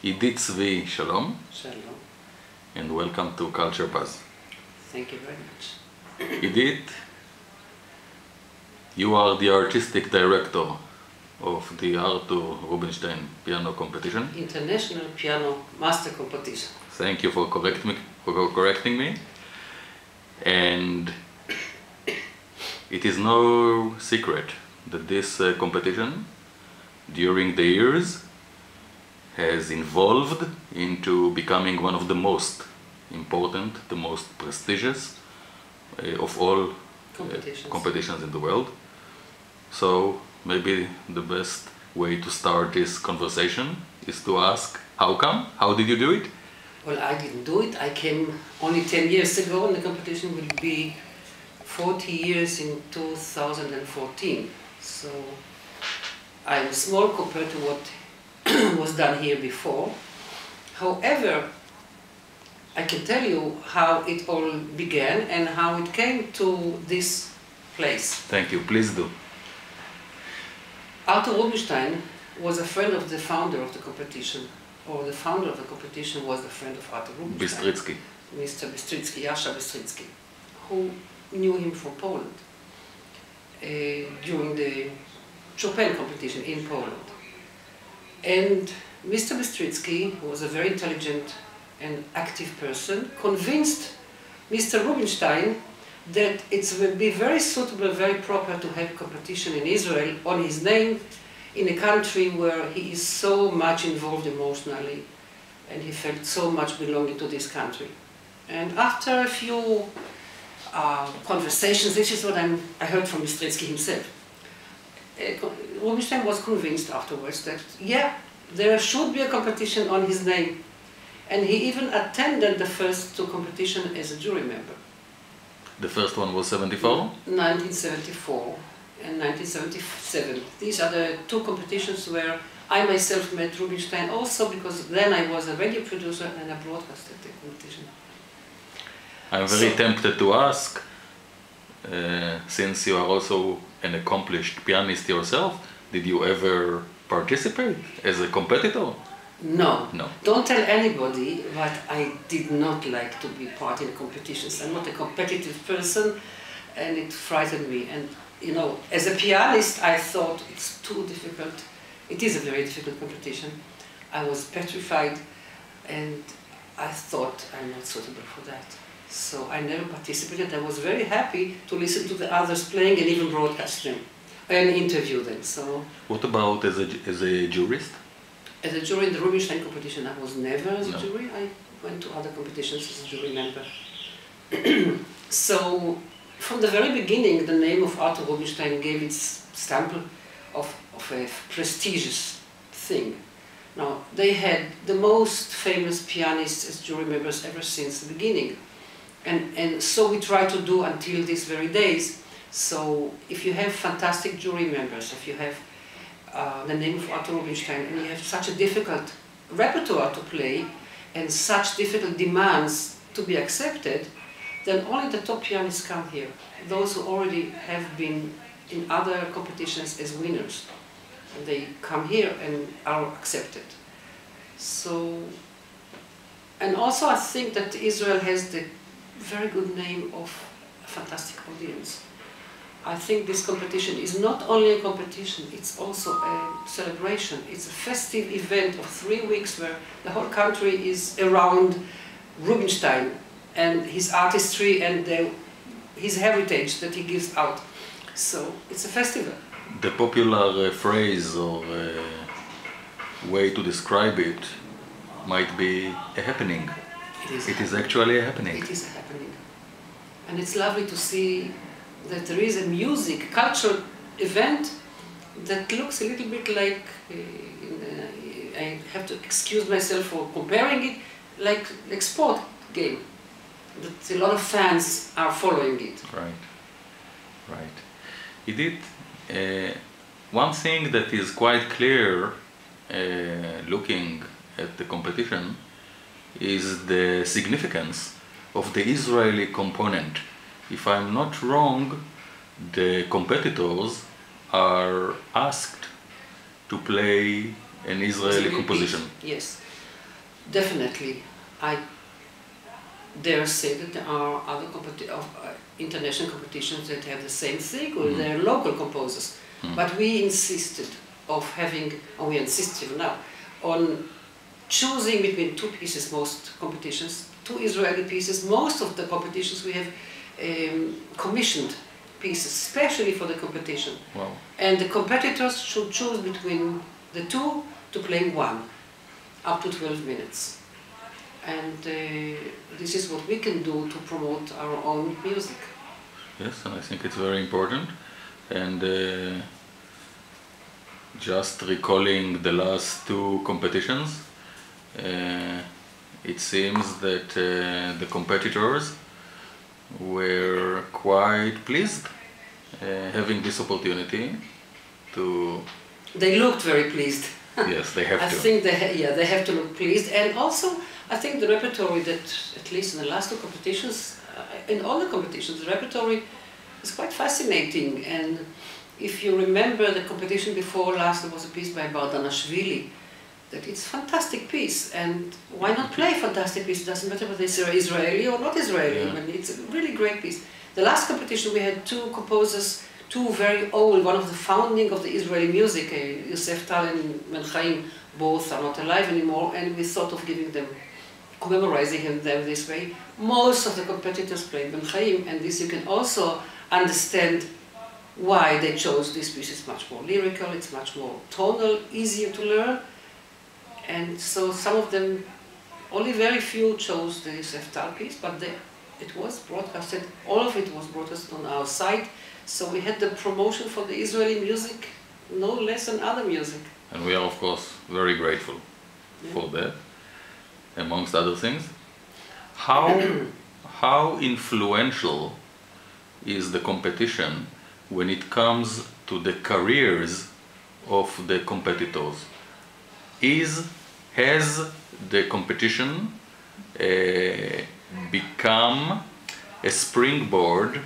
Idit Zvi, shalom. Shalom. And welcome to CultureBuzz. Thank you very much. Idit, you are the artistic director of the Arthur Rubinstein piano competition. International Piano Master Competition. Thank you for correcting me. And it is no secret that this competition during the years has evolved into becoming one of the most important, the most prestigious of all competitions in the world. So maybe the best way to start this conversation is to ask, how come? How did you do it? Well, I didn't do it. I came only 10 years ago, and the competition will be 40 years in 2014. So I'm small compared to what was done here before. However, I can tell you how it all began and how it came to this place. Thank you. Please do. Arthur Rubinstein was a friend of the founder of the competition, or the founder of the competition was a friend of Arthur Rubinstein. Bystrzycki. Mr. Bystrzycki, Jascha Bystrzycki, who knew him from Poland during the Chopin competition in Poland. And Mr. Bystrzycki, who was a very intelligent and active person, convinced Mr. Rubinstein that it would be very suitable, very proper to have competition in Israel on his name in a country where he is so much involved emotionally and he felt so much belonging to this country. And after a few conversations, this is what I heard from Bystrzycki himself, Rubinstein was convinced afterwards that, yeah, there should be a competition on his name. And he even attended the first two competitions as a jury member. The first one was 74? 1974 and 1977. These are the two competitions where I myself met Rubinstein also, because then I was a radio producer and a broadcaster at the competition. I'm very tempted to ask, since you are also an accomplished pianist yourself, did you ever participate as a competitor? No. No. Don't tell anybody, but I did not like to be part in competitions. I'm not a competitive person, and it frightened me. And you know, as a pianist, I thought it's too difficult. It is a very difficult competition. I was petrified, and I thought I'm not suitable for that. So I never participated. I was very happy to listen to the others playing and even broadcast them and interview them. So. What about as a jurist? As a jury in the Rubinstein competition, I was never as a jury. I went to other competitions as a jury member. So, from the very beginning, the name of Arthur Rubinstein gave its stamp of a prestigious thing. Now, they had the most famous pianists as jury members ever since the beginning. And so we try to do until these very days. So, if you have fantastic jury members, if you have the name of Arthur Rubinstein, and you have such a difficult repertoire to play and such difficult demands to be accepted, then only the top pianists come here. Those who already have been in other competitions as winners, and they come here and are accepted. So, and also I think that Israel has the very good name of a fantastic audience. I think this competition is not only a competition, it's also a celebration. It's a festive event of 3 weeks where the whole country is around Rubinstein and his artistry and his heritage that he gives out. So it's a festival. The popular phrase or way to describe it might be a happening. It is actually a happening. It is a happening. And it's lovely to see that there is a music, cultural event that looks a little bit like, I have to excuse myself for comparing it, like sport game. That a lot of fans are following it. Right, right. Idit, one thing that is quite clear looking at the competition is the significance of the Israeli component. If I'm not wrong, the competitors are asked to play an Israeli composition. Yes. Definitely. I dare say that there are other international competitions that have the same thing, or they're local composers. But we insisted of having, and we insist even now, on choosing between two pieces, most competitions, two Israeli pieces. Most of the competitions we have commissioned pieces, especially for the competition. Wow. And the competitors should choose between the two to play one, up to 12 minutes. And this is what we can do to promote our own music. Yes, and I think it's very important. And just recalling the last two competitions, it seems that the competitors were quite pleased having this opportunity to... They looked very pleased. Yes, they have to. I think they have to look pleased. And also, I think the repertoire that, at least in the last two competitions, in all the competitions, the repertoire is quite fascinating. And if you remember the competition before last, there was a piece by Bardanashvili, that it's a fantastic piece. And why not play a fantastic piece? It doesn't matter whether it's Israeli or not Israeli. Yeah. I mean, it's a really great piece. The last competition we had two composers, two very old, one of the founding of the Israeli music, Yosef Tal and Ben Chaim, both are not alive anymore, and we thought of giving them, commemorizing them this way. Most of the competitors played Ben Chaim, and this you can also understand why they chose this piece. It's much more lyrical, it's much more tonal, easier to learn, and so some of them, only very few chose the Yosef Tal piece, but it was broadcasted, all of it was broadcasted on our site. So we had the promotion for the Israeli music no less than other music. And we are, of course, very grateful for that, amongst other things. How influential is the competition when it comes to the careers of the competitors? Has the competition become a springboard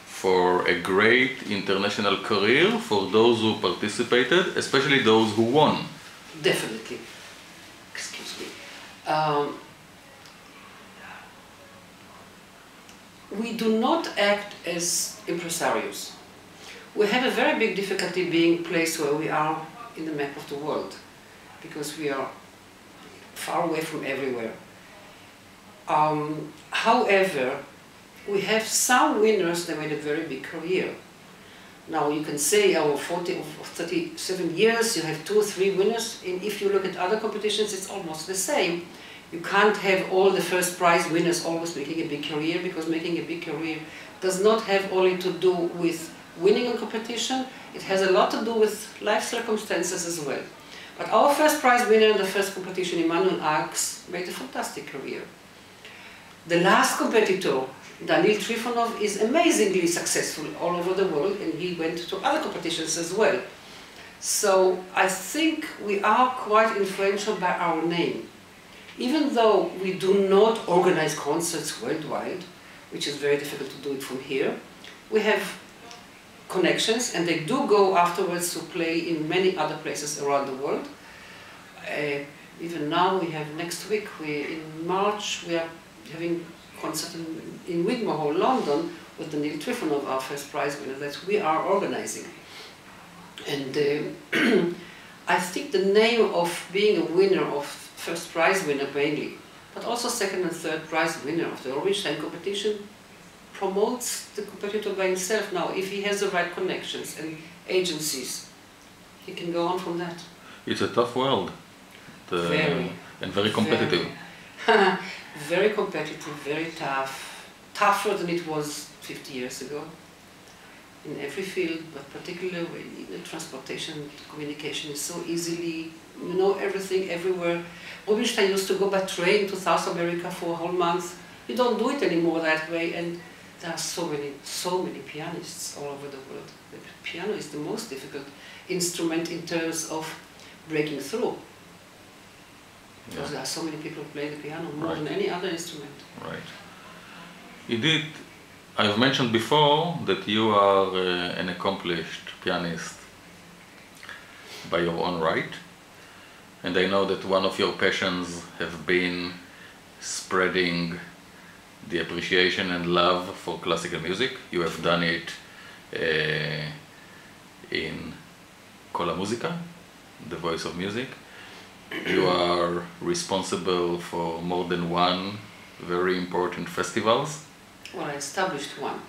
for a great international career for those who participated, especially those who won? Definitely. Excuse me. We do not act as impresarios. We have a very big difficulty being placed where we are in the map of the world, because we are far away from everywhere. However, we have some winners that made a very big career. Now you can say, over 40 or 37 years, you have 2 or 3 winners, and if you look at other competitions, it's almost the same. You can't have all the first prize winners always making a big career, because making a big career does not have only to do with winning a competition, it has a lot to do with life circumstances as well. But our first prize winner in the first competition, Emmanuel Arx, made a fantastic career. The last competitor, Daniil Trifonov, is amazingly successful all over the world, and he went to other competitions as well. So I think we are quite influential by our name. Even though we do not organize concerts worldwide, which is very difficult to do it from here, we have connections, and they do go afterwards to play in many other places around the world. Even now, we have next week, in March, we are having concert in Wigmore Hall, London, with Daniil Trifonov, our first prize winner, that we are organizing. And I think the name of being a winner, of first prize winner mainly, but also second and third prize winner of the Rubinstein competition, promotes the competitor by himself now. If he has the right connections and agencies, he can go on from that. It's a tough world. Very. And very competitive. Very competitive, very tough. Tougher than it was 50 years ago. In every field, but particularly in transportation, communication is so easily, you know, everything, everywhere. Rubinstein used to go by train to South America for a whole month. You don't do it anymore that way, and there are so many pianists all over the world. The piano is the most difficult instrument in terms of breaking through. Because there are so many people playing the piano, more than any other instrument. Right. Idit, I've mentioned before that you are an accomplished pianist by your own right. and I know that one of your passions have been spreading the appreciation and love for classical music. You have done it in Kol HaMuzika, the voice of music. You are responsible for more than one very important festivals. Well, I established one.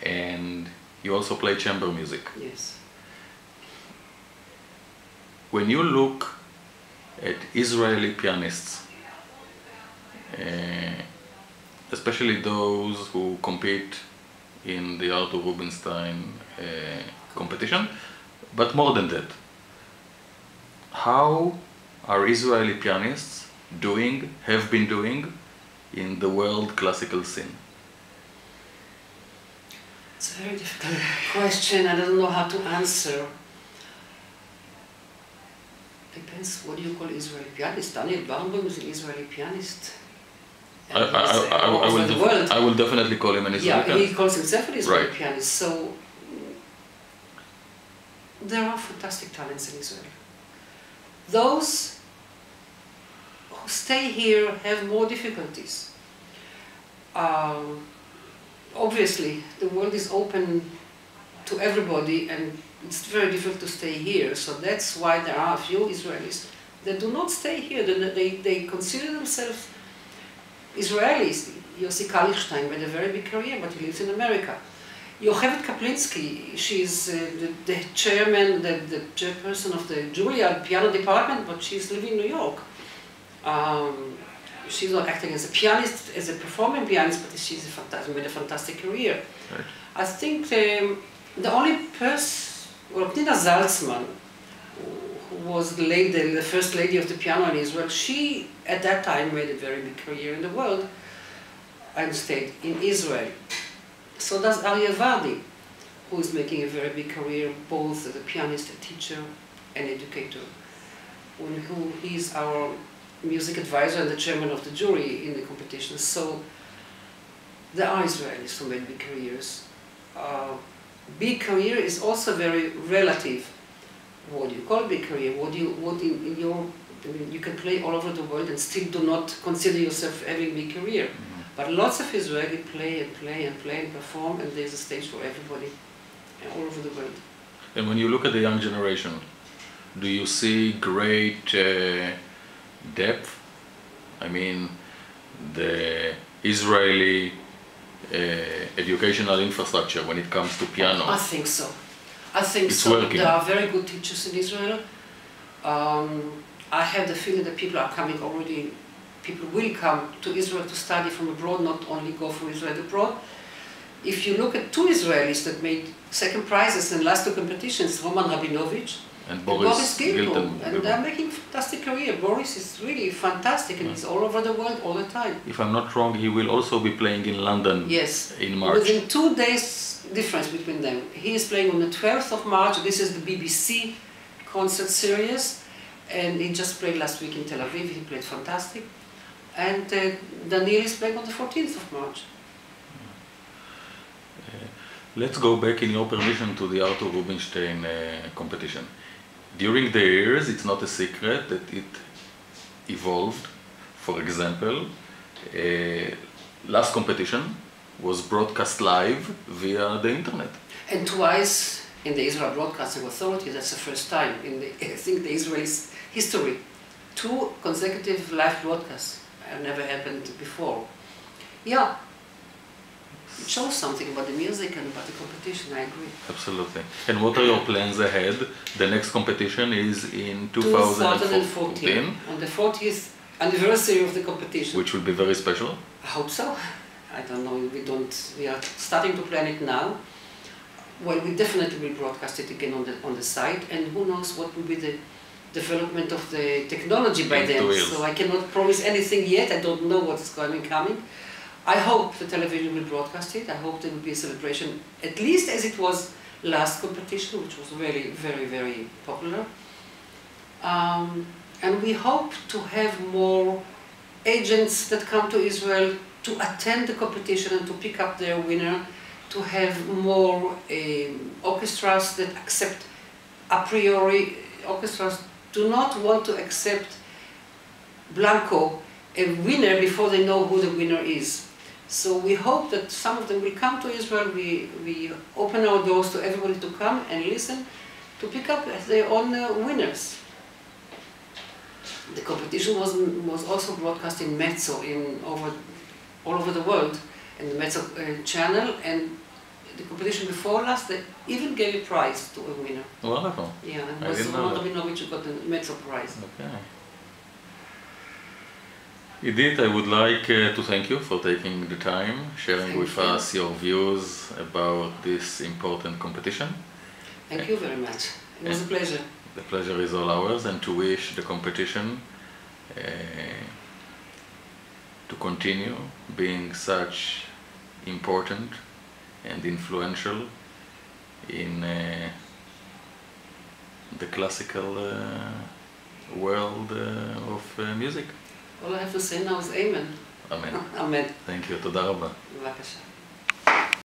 And you also play chamber music. Yes. When you look at Israeli pianists, especially those who compete in the Arthur Rubinstein competition, but more than that, how are Israeli pianists doing, have been doing, in the world classical scene? It's a very difficult question. I don't know how to answer. Depends what you call Israeli pianist. Daniel Barenboim is an Israeli pianist. I will definitely call him an Israeli pianist. Yeah, he calls himself an Israeli Right. pianist. So there are fantastic talents in Israel. Those who stay here have more difficulties. Obviously, the world is open to everybody, and it's very difficult to stay here. So that's why there are a few Israelis that do not stay here. They consider themselves Israelis. Yossi Kallichstein made a very big career, but he lives in America. Yocheved Kaplinsky, she's the chairman, the chairperson of the Juilliard piano department, but she's living in New York. She's not acting as a pianist, as a performing pianist, but she's made a fantastic career. Right. I think the only person, well, Nina Zaltzman, who was the first lady of the piano in Israel, she at that time made a very big career in the world and stayed in Israel. So does Aryeh Vardi, who is making a very big career both as a pianist, a teacher, and educator. Who he's our music advisor and the chairman of the jury in the competition. So there are Israelis who made big careers. Big career is also very relative. What do you call big career? You can play all over the world and still do not consider yourself having a big career. But lots of Israelis play and play and play and perform, and there's a stage for everybody all over the world. And when you look at the young generation, do you see great depth? I mean, the Israeli educational infrastructure when it comes to piano. I think so. I think it's so. Working. There are very good teachers in Israel. I have the feeling that people are coming already. People will come to Israel to study from abroad, not only go from Israel abroad. If you look at two Israelis that made second prizes in the last two competitions, Roman Rabinovich and Boris Gilton, and they're making fantastic career. Boris is really fantastic, and he's all over the world all the time. If I'm not wrong, he will also be playing in London. Yes, in March. Within 2 days difference between them. He is playing on the 12th of March. This is the BBC concert series, and he just played last week in Tel Aviv. He played fantastic. And Daniel is playing on the 14th of March. Let's go back, in your permission, to the Arthur Rubinstein competition. During the years, it's not a secret that it evolved. For example, last competition was broadcast live via the internet. And twice in the Israel Broadcasting Authority, that's the first time in I think the Israel's history. 2 consecutive live broadcasts have never happened before. Yeah, it shows something about the music and about the competition, I agree. Absolutely. And what are your plans ahead? The next competition is in 2014. On the 40th anniversary of the competition. Which will be very special? I hope so. I don't know, we are starting to plan it now. Well, we definitely will broadcast it again on the site, and who knows what will be the development of the technology by then. So I cannot promise anything yet. I don't know what is coming. I hope the television will broadcast it. I hope there will be a celebration, at least as it was last competition, which was really very, very popular. And we hope to have more agents that come to Israel to attend the competition and to pick up their winner, to have more orchestras that accept a priori, orchestras do not want to accept blanco a winner before they know who the winner is. So we hope that some of them will come to Israel. We open our doors to everybody to come and listen, to pick up their own winners. The competition was also broadcast in Mezzo all over the world, in the Mezzo channel, and the competition before last, they even gave a prize to a winner. Wonderful. Yeah, it was Ron Rabinovich who got the Mezzo prize. Okay. Idit, I would like to thank you for taking the time, sharing with us your views about this important competition. Thank you very much. It was a pleasure. The pleasure is all ours, and to wish the competition to continue being such important and influential in the classical world of music. All I have to say now is Amen. Amen. Amen. Thank you. תודה רבה. בבקשה.